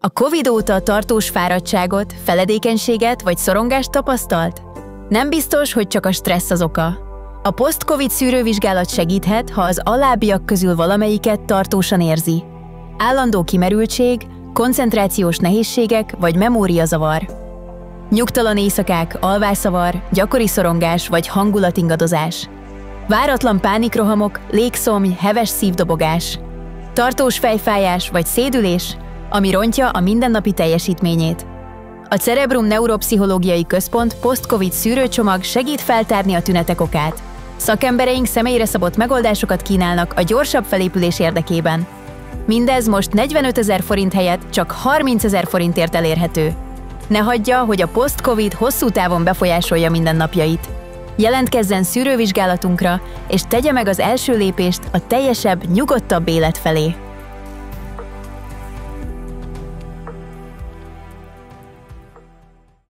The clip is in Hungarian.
A Covid óta tartós fáradtságot, feledékenységet vagy szorongást tapasztalt? Nem biztos, hogy csak a stressz az oka. A post-Covid szűrővizsgálat segíthet, ha az alábbiak közül valamelyiket tartósan érzi. Állandó kimerültség, koncentrációs nehézségek vagy memóriazavar. Nyugtalan éjszakák, alvászavar, gyakori szorongás vagy hangulatingadozás. Váratlan pánikrohamok, légszomj, heves szívdobogás. Tartós fejfájás vagy szédülés, ami rontja a mindennapi teljesítményét. A Cerebrum Neuropszichológiai Központ post-Covid szűrőcsomag segít feltárni a tünetek okát. Szakembereink személyre szabott megoldásokat kínálnak a gyorsabb felépülés érdekében. Mindez most 45 000 forint helyett csak 30 000 forintért elérhető. Ne hagyja, hogy a post-Covid hosszú távon befolyásolja mindennapjait. Jelentkezzen szűrővizsgálatunkra, és tegye meg az első lépést a teljesebb, nyugodtabb élet felé.